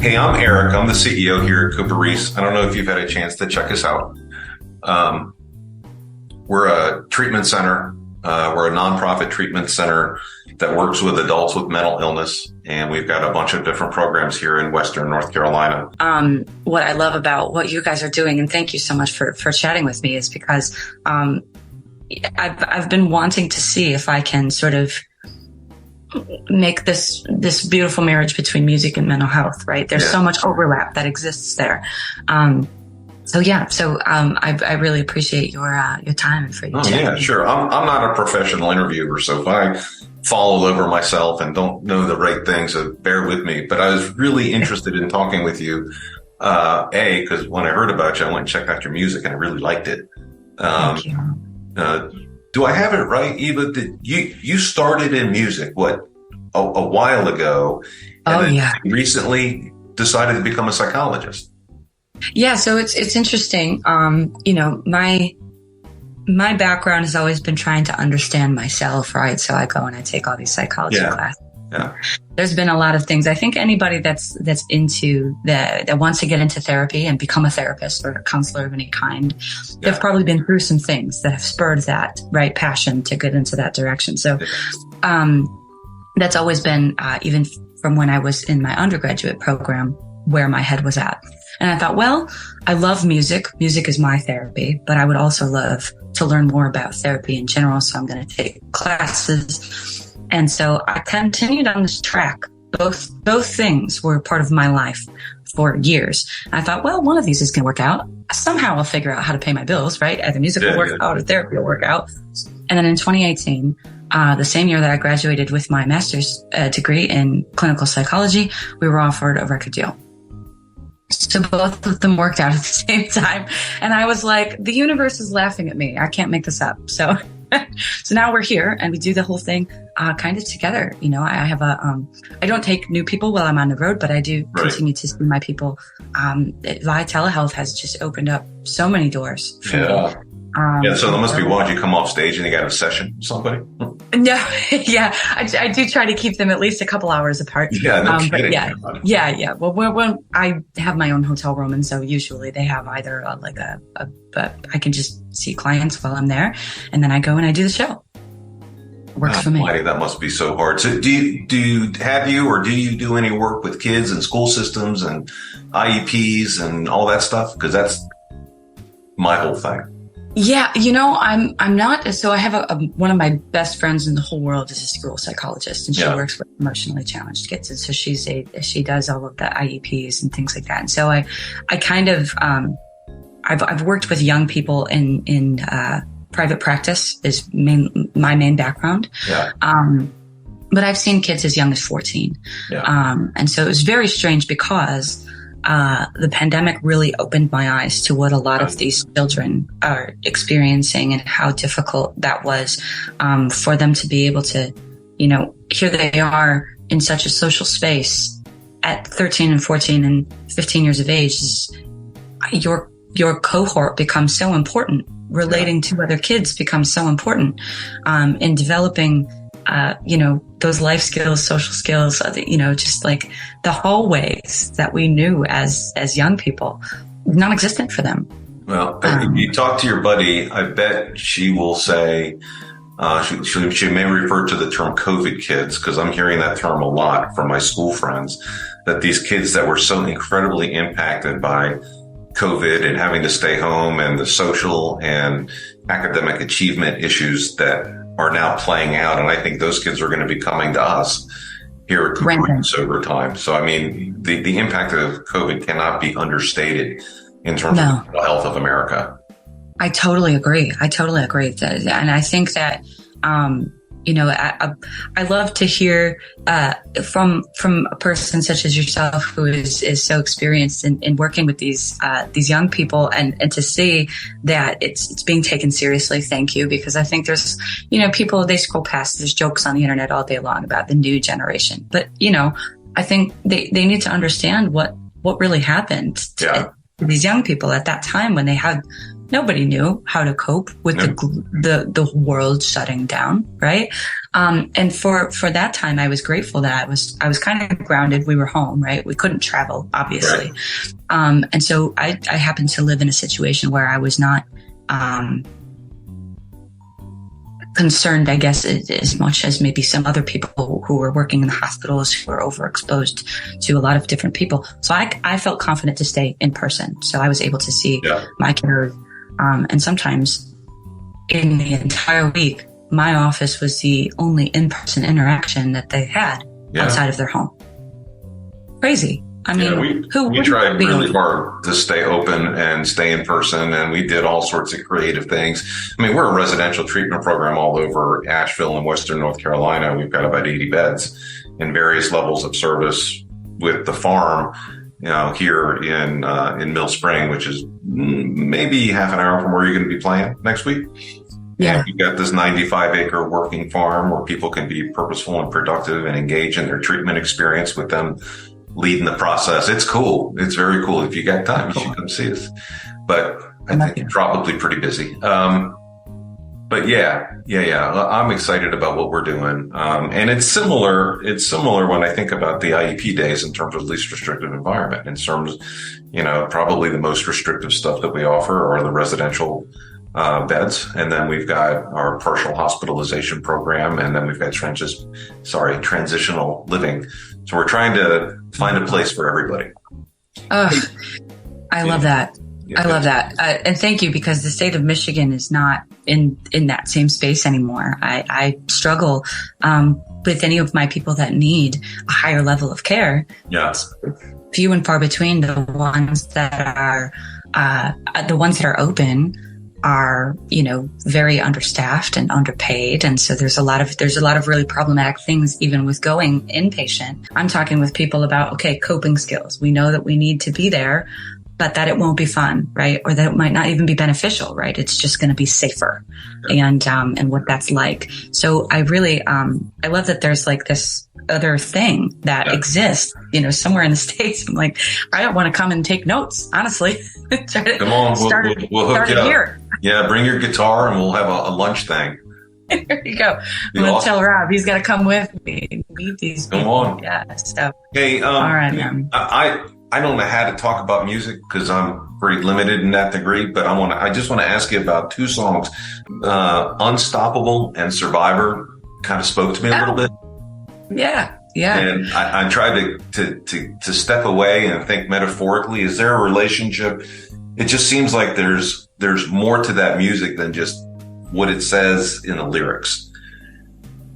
Hey, I'm Eric. I'm the CEO here at Cooper Reese. I don't know if you've had a chance to check us out. We're a treatment center. We're a nonprofit treatment center that works with adults with mental illness. And we've got a bunch of different programs here in Western North Carolina. What I love about what you guys are doing, and thank you so much for chatting with me, is because I've been wanting to see if I can sort of make this beautiful marriage between music and mental health, right? There's so much overlap that exists there. I really appreciate your time and for your time. Yeah, sure. I'm not a professional interviewer, so if I fall all over myself and don't know the right things, so bear with me. But I was really interested in talking with you, because when I heard about you, I went and checked out your music and I really liked it. Thank you. Do I have it right, Eva? You started in music, a while ago, and then recently decided to become a psychologist. Yeah, so it's interesting. My background has always been trying to understand myself, right? So I go and I take all these psychology classes. Yeah. There's been a lot of things. I think anybody that's into that wants to get into therapy and become a therapist or a counselor of any kind, they've probably been through some things that have spurred that right passion to get into that direction. So, that's always been, even from when I was in my undergraduate program, where my head was at. And I thought, well, I love music. Music is my therapy, but I would also love to learn more about therapy in general. So I'm going to take classes. And so I continued on this track. Both things were part of my life for years. I thought, well, one of these is going to work out. Somehow I'll figure out how to pay my bills, right? Either music will work out or therapy will work out. And then in 2018, the same year that I graduated with my master's degree in clinical psychology, we were offered a record deal. So both of them worked out at the same time. And I was like, the universe is laughing at me. I can't make this up. So now we're here and we do the whole thing kind of together. You know, I have I don't take new people while I'm on the road, but I do continue to see my people. Via telehealth has just opened up so many doors for me. So there must be one. You come off stage and you got a session with somebody? No, I do try to keep them at least a couple hours apart. Yeah, no kidding. Yeah. Well, when I have my own hotel room, and so usually they have either I can just see clients while I'm there, and then I go and I do the show. Works for me. Boy, that must be so hard. So do you do any work with kids and school systems and IEPs and all that stuff? Because that's my whole thing. Yeah, I'm not. So I have one of my best friends in the whole world is a school psychologist, and she works with emotionally challenged kids. And so she does all of the IEPs and things like that. And so I kind of, I've worked with young people in private practice is my main background. Yeah. But I've seen kids as young as 14. Yeah. And so it was very strange because the pandemic really opened my eyes to what a lot of these children are experiencing and how difficult that was for them to be able to, here they are in such a social space at 13 and 14 and 15 years of age. Your cohort becomes so important. Relating to other kids becomes so important in developing those life skills, social skills, just like the hallways that we knew as young people, non-existent for them. Well, if you talk to your buddy, I bet she will say, she may refer to the term COVID kids, because I'm hearing that term a lot from my school friends, that these kids that were so incredibly impacted by COVID and having to stay home and the social and academic achievement issues that are now playing out. And I think those kids are going to be coming to us here at Cooper Reese over time. So, I mean, the impact of COVID cannot be understated in terms of the mental health of America. I totally agree. And I think that, I love to hear from a person such as yourself who is so experienced in working with these young people and to see that it's being taken seriously. Thank you, because I think there's people, they scroll past, there's jokes on the internet all day long about the new generation, but I think they need to understand what really happened to these young people at that time when nobody knew how to cope with the world shutting down, right? And for that time, I was grateful that I was kind of grounded. We were home, right? We couldn't travel, obviously. Right. And so I happened to live in a situation where I was not, concerned, I guess, as much as maybe some other people who were working in the hospitals who were overexposed to a lot of different people. So I felt confident to stay in person. So I was able to see my kiddos. And sometimes in the entire week, my office was the only in-person interaction that they had outside of their home. Crazy. I mean, we tried really hard to stay open and stay in person, and we did all sorts of creative things. I mean, we're a residential treatment program all over Asheville and Western North Carolina. We've got about 80 beds in various levels of service with the farm, here in Mill Spring, which is maybe half an hour from where you're going to be playing next week. Yeah. And we've got this 95-acre working farm where people can be purposeful and productive and engage in their treatment experience with them leading the process. It's cool. It's very cool. If you got time, you should come see us. But I think you're probably pretty busy. But yeah. I'm excited about what we're doing. And it's similar when I think about the IEP days in terms of least restrictive environment. In terms, probably the most restrictive stuff that we offer are the residential beds. And then we've got our partial hospitalization program. And then we've got transitional living. So we're trying to find a place for everybody. I love that. Yeah. I love that. And thank you, because the state of Michigan is not in that same space anymore. I struggle with any of my people that need a higher level of care. Yeah. Few and far between. The ones that are open are, very understaffed and underpaid. And so there's a lot of really problematic things, even with going inpatient. I'm talking with people about, coping skills. We know that we need to be there, but that it won't be fun, right? Or that it might not even be beneficial, right? It's just going to be safer, and what that's like. So I really, I love that there's like this other thing that exists, somewhere in the States. I'm like, I don't want to come and take notes, honestly. Come on, we'll hook you up. Here. Yeah, bring your guitar and we'll have a lunch thing. There you go. I'm going to tell Rob he's got to come with me. Meet these people. Come on. Yeah. So. Hey, all right, I don't know how to talk about music because I'm pretty limited in that degree, but I just want to ask you about two songs. Unstoppable and Survivor kind of spoke to me a little bit. Yeah. And I tried to step away and think metaphorically. Is there a relationship? It just seems like there's more to that music than just what it says in the lyrics.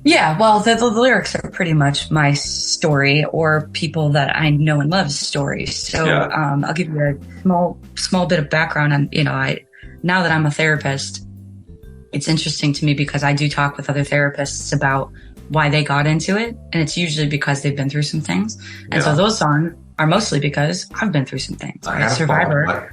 Yeah, well, the lyrics are pretty much my story, or people that I know and love's stories. So I'll give you a small bit of background on, now that I'm a therapist, it's interesting to me because I do talk with other therapists about why they got into it. And it's usually because they've been through some things. And so those songs are mostly because I've been through some things. Right? Survivor.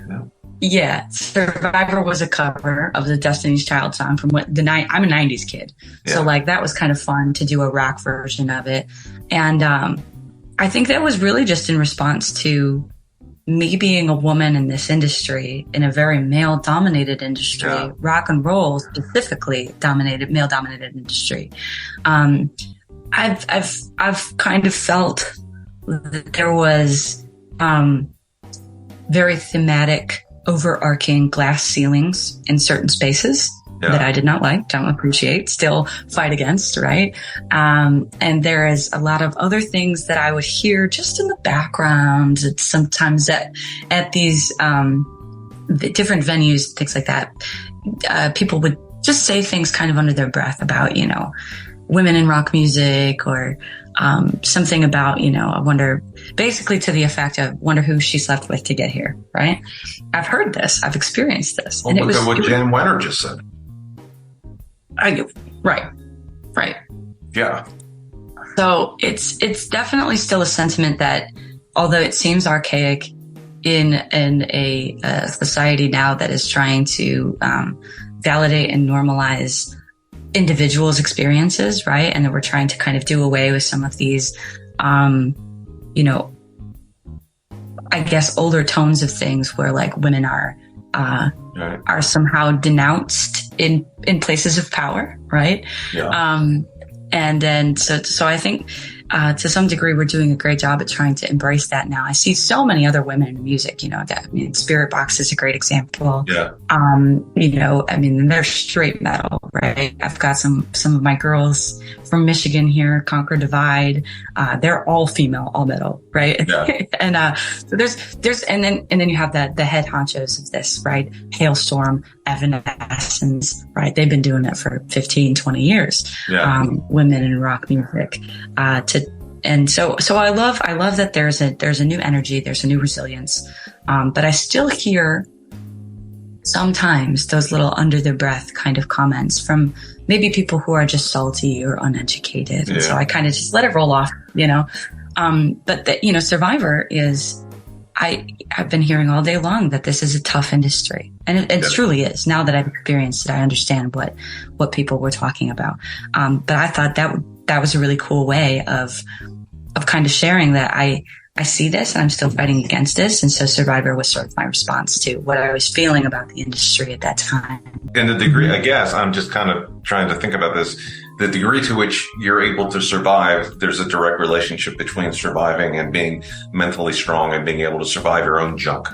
Survivor was a cover of the Destiny's Child song from I'm a 90s kid. Yeah. So that was kind of fun to do a rock version of it. And I think that was really just in response to me being a woman in this industry, in a very male dominated industry, rock and roll specifically male dominated industry. I've kind of felt that there was very thematic, overarching glass ceilings in certain spaces that I did not like, don't appreciate, still fight against, right? And there is a lot of other things that I would hear just in the background, sometimes at these different venues, things like that. People would just say things kind of under their breath about, women in rock music, or something about, I wonder, basically to the effect of, wonder who she slept with to get here, right? I've heard this. I've experienced this. Well, look at what Jan Wenner just said. Right. Yeah. So it's definitely still a sentiment that, although it seems archaic in a society now that is trying to validate and normalize individuals' experiences, right? And that we're trying to kind of do away with some of these, I guess, older tones of things where women are somehow denounced in places of power, right? Yeah. And then, so I think, to some degree, we're doing a great job at trying to embrace that now. I see so many other women in music, Spirit Box is a great example. Yeah. They're straight metal, right? I've got some of my girls from Michigan here, Conquer Divide. They're all female, all metal, right? Yeah. And, so and then you have the head honchos of this, right? Hailstorm, Evanescence, right? They've been doing it for 15, 20 years. Yeah. Women in rock music, so I love that there's a new energy, there's a new resilience. But I still hear sometimes those little under the breath kind of comments from maybe people who are just salty or uneducated. And so I kind of just let it roll off, but Survivor is, I've been hearing all day long that this is a tough industry, and it truly is. Now that I've experienced it, I understand what people were talking about. But I thought that was a really cool way of kind of sharing that I see this and I'm still fighting against this. And so Survivor was sort of my response to what I was feeling about the industry at that time. And the degree, I guess, I'm just kind of trying to think about this, the degree to which you're able to survive, there's a direct relationship between surviving and being mentally strong and being able to survive your own junk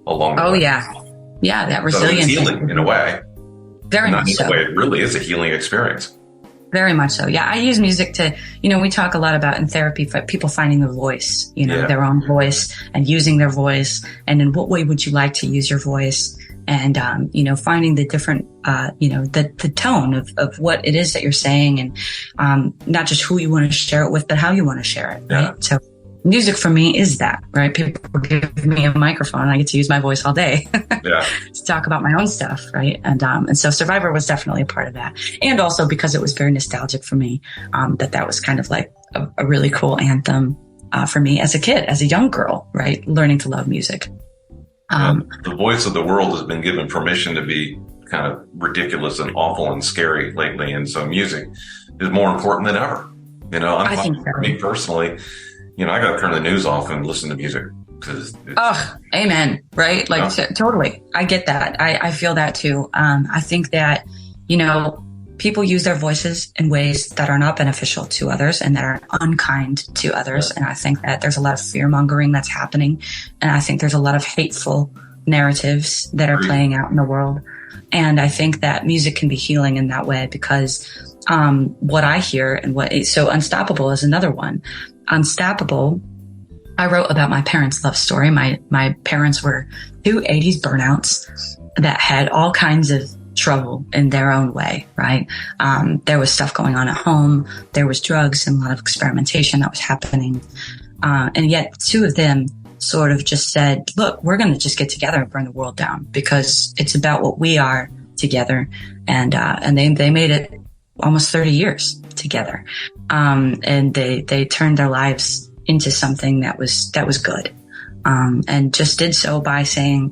along the way. Oh, yeah. Yeah, that resilience. So it's healing in a way. Very much so. In a way, it really is a healing experience. Very much so. Yeah. I use music to, we talk a lot about in therapy, people finding their voice, their own voice and using their voice. And in what way would you like to use your voice? And, finding the different, the tone of what it is that you're saying and, not just who you want to share it with, but how you want to share it. Right. Yeah. So music for me is that, right? People give me a microphone and I get to use my voice all day to talk about my own stuff. Right. And so Survivor was definitely a part of that. And also because it was very nostalgic for me, that was kind of like a really cool anthem, for me as a kid, as a young girl, right? Learning to love music. The voice of the world has been given permission to be kind of ridiculous and awful and scary lately. And so music is more important than ever. I think so. For me personally, I got to turn the news off and listen to music because. Amen. Right. Like totally. I get that. I feel that too. I think that, people use their voices in ways that are not beneficial to others and that are unkind to others. And I think that there's a lot of fear mongering that's happening. And I think there's a lot of hateful narratives that are playing out in the world. And I think that music can be healing in that way because, what I hear and so Unstoppable is another one. Unstoppable, I wrote about my parents' love story. My parents were two 80s burnouts that had all kinds of trouble in their own way, right? There was stuff going on at home. There was drugs and a lot of experimentation that was happening. And yet two of them sort of just said, look, we're going to just get together and burn the world down because it's about what we are together. And they made it almost 30 years together. And they turned their lives into something that was good. And just did so by saying,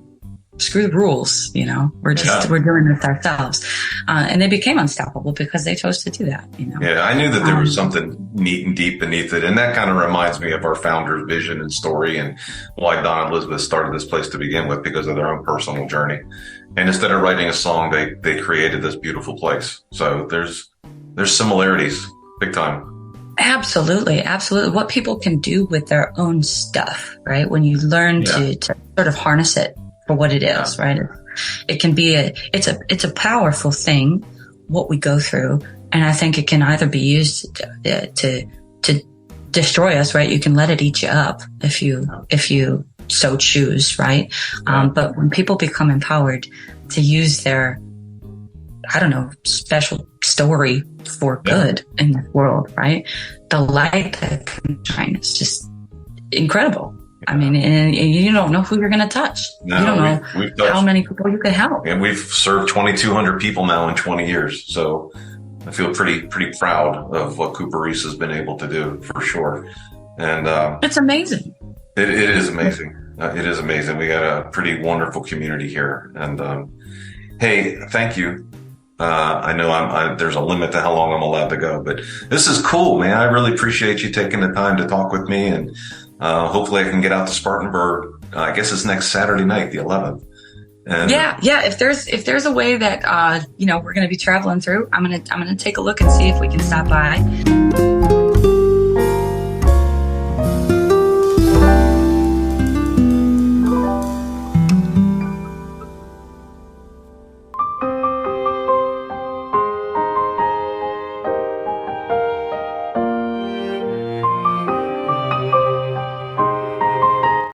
screw the rules, we're doing this ourselves. And they became unstoppable because they chose to do that, Yeah, I knew that there was something neat and deep beneath it. And that kind of reminds me of our founder's vision and story and why Don and Elizabeth started this place to begin with because of their own personal journey. And instead of writing a song, they created this beautiful place. So there's similarities, big time. Absolutely. Absolutely. What people can do with their own stuff, right? When you learn to sort of harness it for what it is, right? It can be it's a powerful thing, what we go through. And I think it can either be used to destroy us, right? You can let it eat you up if you so choose, right? But when people become empowered to use their, special story for good in the world, right? The light that can shine is just incredible. I mean, and you don't know who you're going to touch. No, you don't know how many people you could help. And we've served 2,200 people now in 20 years. So I feel pretty proud of what Cooper Reese has been able to do for sure. And it's amazing. It is amazing. It is amazing. We got a pretty wonderful community here. And hey, thank you. I know there's a limit to how long I'm allowed to go, but this is cool, man. I really appreciate you taking the time to talk with me, and hopefully I can get out to Spartanburg. I guess it's next Saturday night, the 11th. And yeah. If there's a way that, we're going to be traveling through, I'm going to take a look and see if we can stop by.